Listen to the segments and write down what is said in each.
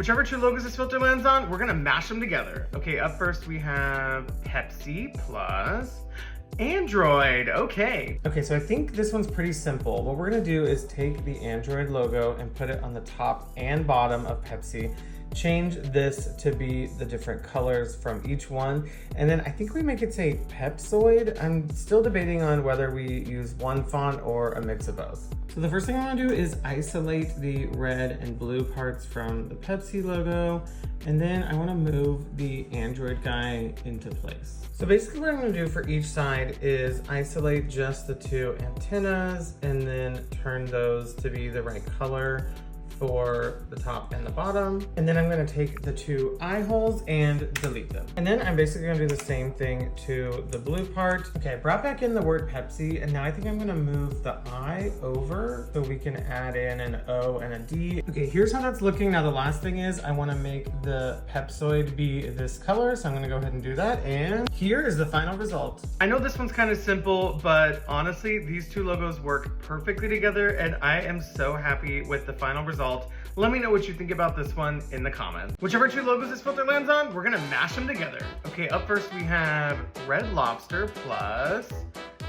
Whichever two logos this filter lands on, we're gonna mash them together. Okay, up first we have Pepsi plus Android. Okay, so I think this one's pretty simple. What we're gonna do is take the Android logo and put it on the top and bottom of Pepsi. Change this to be the different colors from each one. And then I think we make it say Pepsoid. I'm still debating on whether we use one font or a mix of both. So the first thing I want to do is isolate the red and blue parts from the Pepsi logo. And then I want to move the Android guy into place. So basically what I'm going to do for each side is isolate just the two antennas and then turn those to be the right color for the top and the bottom. And then I'm gonna take the two eye holes and delete them. And then I'm basically gonna do the same thing to the blue part. Okay, I brought back in the word Pepsi, and now I think I'm gonna move the I over so we can add in an O and a D. Okay, here's how that's looking. Now the last thing is I wanna make the Pepsoid be this color, so I'm gonna go ahead and do that. And here is the final result. I know this one's kind of simple, but honestly, these two logos work perfectly together, and I am so happy with the final result. Let me know what you think about this one in the comments. Whichever two logos this filter lands on, we're gonna mash them together. Okay, up first we have Red Lobster plus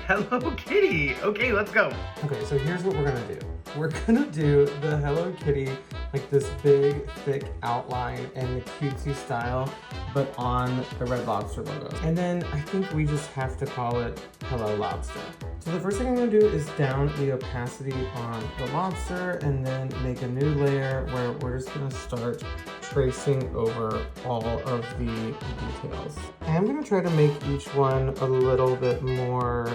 Hello Kitty. Okay, let's go. Okay, so here's what we're gonna do. We're gonna do the Hello Kitty, like this big, thick outline and the cutesy style, but on the Red Lobster logo. And then I think we just have to call it Hello Lobster. So the first thing I'm gonna do is down the opacity on the lobster and then make a new layer where we're just gonna start tracing over all of the details. I'm gonna try to make each one a little bit more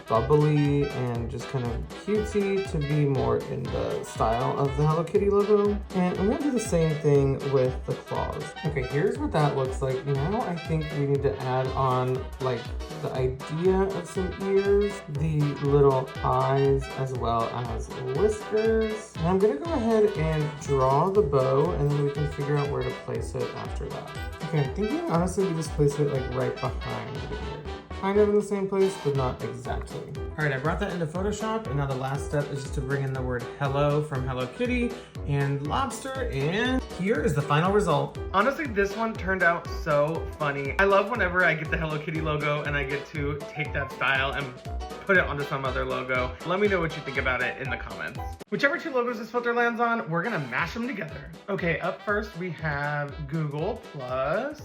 bubbly and just kind of cutesy to be more in the style of the Hello Kitty logo. And I'm gonna do the same thing with the claws. Okay, here's what that looks like. Now I think we need to add on like the idea of some ears, the little eyes, as well as whiskers. And I'm gonna go ahead and draw the bow, and then we can figure out where to place it after that. Okay, I'm thinking honestly we just place it like right behind the ear. Kind of in the same place, but not exactly. All right, I brought that into Photoshop, and now the last step is just to bring in the word hello from Hello Kitty and lobster, and here is the final result. Honestly, this one turned out so funny. I love whenever I get the Hello Kitty logo and I get to take that style and put it onto some other logo. Let me know what you think about it in the comments. Whichever two logos this filter lands on, we're gonna mash them together. Okay, up first we have Google plus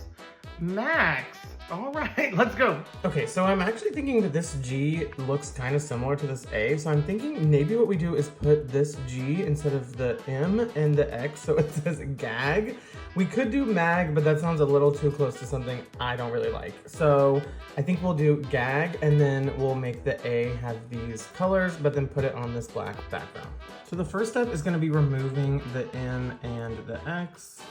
Max. All right, let's go. Okay, so I'm actually thinking that this G looks kind of similar to this A, so I'm thinking maybe what we do is put this G instead of the M and the X, so it says gag. We could do mag, but that sounds a little too close to something I don't really like. So I think we'll do gag, and then we'll make the A have these colors, but then put it on this black background. So the first step is gonna be removing the M and the X,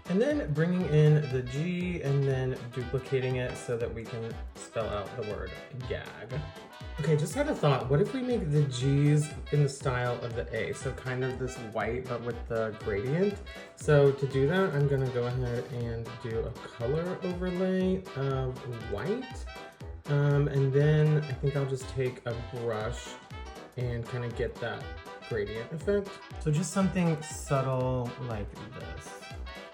and then bringing in the G and then duplicating it so that we can spell out the word gag. Okay, just had a thought. What if we make the G's in the style of the A? So kind of this white, but with the gradient. So to do that, I'm gonna go ahead and do a color overlay of white. And then I think I'll just take a brush and kind of get that gradient effect. So just something subtle like this.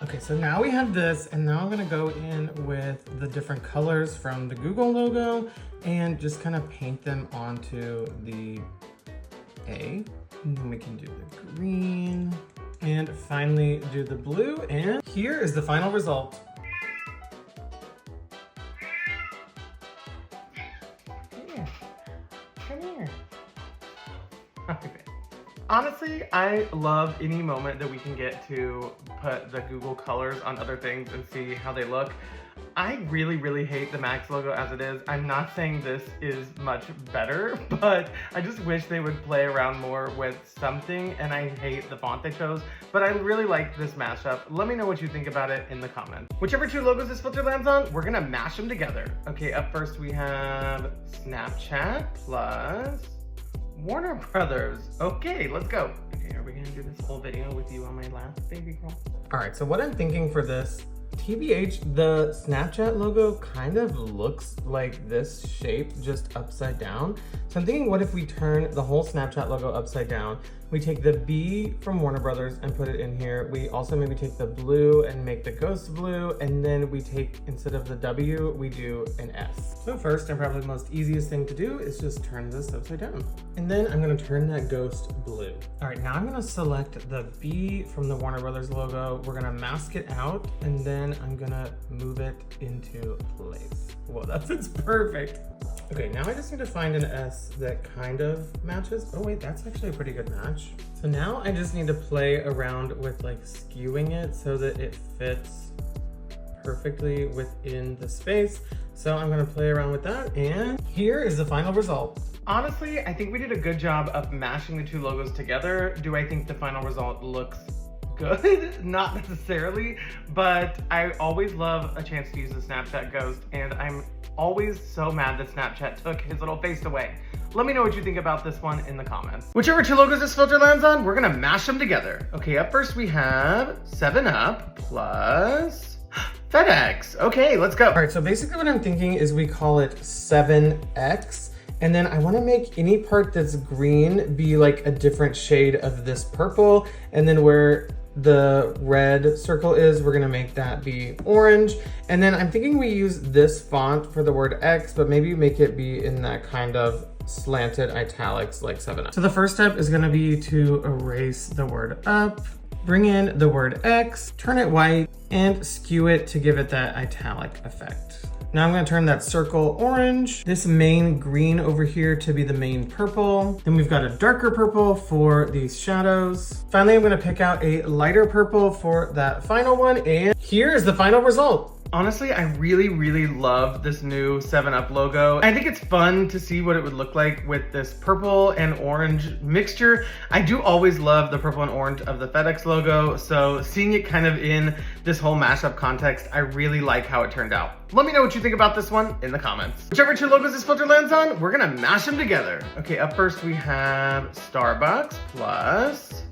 Okay, so now we have this, and now I'm gonna go in with the different colors from the Google logo and just kind of paint them onto the A. And then we can do the green, and finally do the blue, and here is the final result. Come here. Okay. Honestly, I love any moment that we can get to put the Google colors on other things and see how they look. I really hate the Max logo as it is. I'm not saying this is much better, but I just wish they would play around more with something, and I hate the font they chose, but I really like this mashup. Let me know what you think about it in the comments. Whichever two logos this filter lands on, we're gonna mash them together. Okay, up first we have Snapchat plus Warner Brothers. Okay, let's go. Okay, are we gonna do this whole video with you on my lap, baby girl? All right, so what I'm thinking for this, TBH, the Snapchat logo kind of looks like this shape, just upside down. So I'm thinking, what if we turn the whole Snapchat logo upside down, We take the B from Warner Brothers and put it in here. We also maybe take the blue and make the ghost blue. And then we take, instead of the W, we do an S. So first, and probably the most easiest thing to do is just turn this upside down. And then I'm gonna turn that ghost blue. All right, now I'm gonna select the B from the Warner Brothers logo. We're gonna mask it out, and then I'm gonna move it into place. Whoa, that fits perfect. Okay, now I just need to find an S that kind of matches. Oh wait, that's actually a pretty good match. So now I just need to play around with like skewing it so that it fits perfectly within the space. So I'm gonna play around with that, and here is the final result. Honestly, I think we did a good job of mashing the two logos together. Do I think the final result looks good? Not necessarily, but I always love a chance to use the Snapchat ghost, and I'm always so mad that Snapchat took his little face away. Let me know what you think about this one in the comments. Whichever two logos this filter lands on, we're gonna mash them together. Okay, up first we have 7up plus FedEx. Okay, let's go. All right, so basically what I'm thinking is we call it 7X, and then I wanna make any part that's green be like a different shade of this purple, and then where the red circle is, we're gonna make that be orange. And then I'm thinking we use this font for the word X, but maybe make it be in that kind of slanted italics like 7up. So the first step is gonna be to erase the word up, bring in the word X, turn it white, and skew it to give it that italic effect. Now I'm gonna turn that circle orange, this main green over here to be the main purple. Then we've got a darker purple for these shadows. Finally, I'm gonna pick out a lighter purple for that final one, and here is the final result. Honestly, I really love this new 7up logo. I think it's fun to see what it would look like with this purple and orange mixture. I do always love the purple and orange of the FedEx logo, so seeing it kind of in this whole mashup context, I really like how it turned out. Let me know what you think about this one in the comments. Whichever two logos this filter lands on, we're gonna mash them together. Okay, up first we have Starbucks plus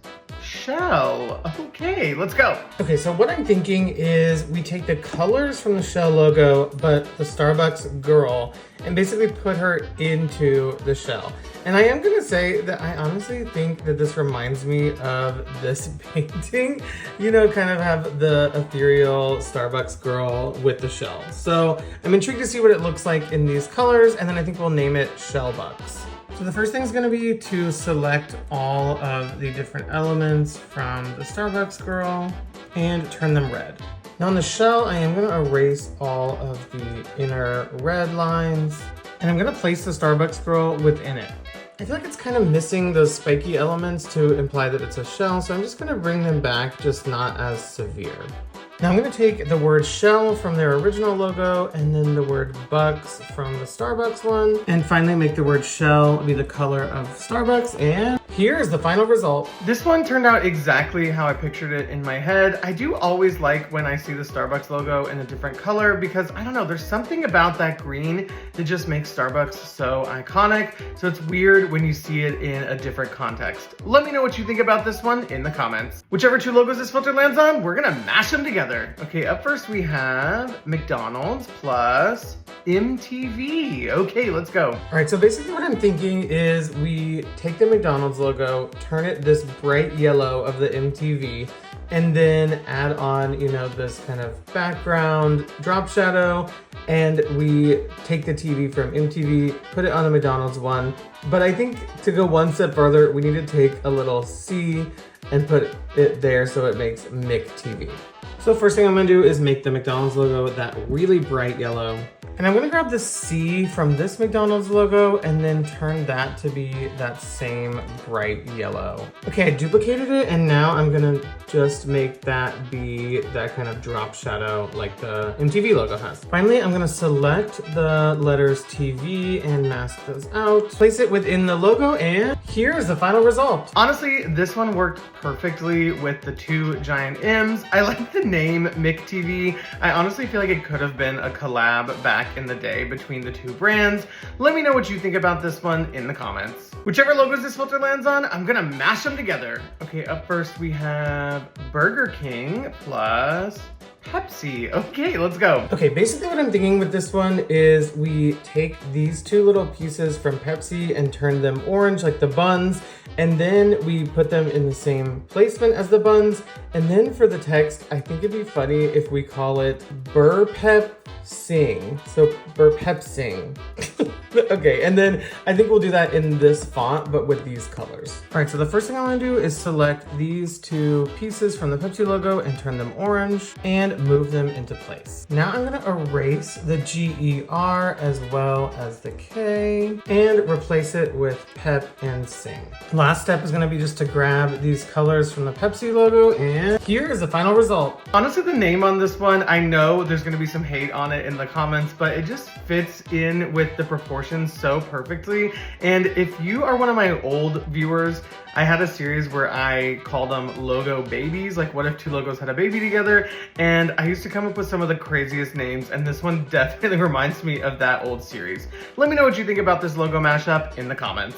Shell. Okay, let's go. Okay, so what I'm thinking is we take the colors from the Shell logo, but the Starbucks girl, and basically put her into the shell. And I am gonna say that I honestly think that this reminds me of this painting. You know, kind of have the ethereal Starbucks girl with the shell. So I'm intrigued to see what it looks like in these colors, and then I think we'll name it Shellbucks. So the first thing is going to be to select all of the different elements from the Starbucks girl and turn them red. Now on the shell, I am going to erase all of the inner red lines, and I'm going to place the Starbucks girl within it. I feel like it's kind of missing those spiky elements to imply that it's a shell, so I'm just going to bring them back, just not as severe. Now I'm going to take the word Shell from their original logo, and then the word Bucks from the Starbucks one, and finally make the word Shell be the color of Starbucks, and here's the final result. This one turned out exactly how I pictured it in my head. I do always like when I see the Starbucks logo in a different color because, I don't know, there's something about that green that just makes Starbucks so iconic, so it's weird when you see it in a different context. Let me know what you think about this one in the comments. Whichever two logos this filter lands on, we're gonna mash them together. Okay, up first we have McDonald's plus MTV. Okay, let's go. All right, so basically what I'm thinking is we take the McDonald's logo, turn it this bright yellow of the MTV, and then add on, you know, this kind of background drop shadow, and we take the TV from MTV, put it on the McDonald's one. But I think to go one step further, we need to take a little C and put it there so it makes McTV. So first thing I'm gonna do is make the McDonald's logo that really bright yellow. And I'm gonna grab the C from this McDonald's logo and then turn that to be that same bright yellow. Okay, I duplicated it, and now I'm gonna just make that be that kind of drop shadow like the MTV logo has. Finally, I'm gonna select the letters TV and mask those out. Place it within the logo, and here's the final result. Honestly, this one worked perfectly with the two giant M's. I like the name McTV. I honestly feel like it could have been a collab back in the day between the two brands. Let me know what you think about this one in the comments. Whichever logos this filter lands on, I'm gonna mash them together. Okay, up first we have Burger King plus Pepsi. Okay, let's go. Okay, basically what I'm thinking with this one is we take these two little pieces from Pepsi and turn them orange like the buns, and then we put them in the same placement as the buns. And then for the text, I think it'd be funny if we call it Burpep Sing. So Burpep Sing. Okay, and then I think we'll do that in this font, but with these colors. All right, so the first thing I wanna do is select these two pieces from the Pepsi logo and turn them orange and move them into place. Now I'm gonna erase the GER as well as the K and replace it with Pep and Sing. Last step is gonna be just to grab these colors from the Pepsi logo, and here is the final result. Honestly, the name on this one, I know there's gonna be some hate on it in the comments, but it just fits in with the proportions so perfectly. And if you are one of my old viewers, I had a series where I called them logo babies, like what if two logos had a baby together? And I used to come up with some of the craziest names, and this one definitely reminds me of that old series. Let me know what you think about this logo mashup in the comments.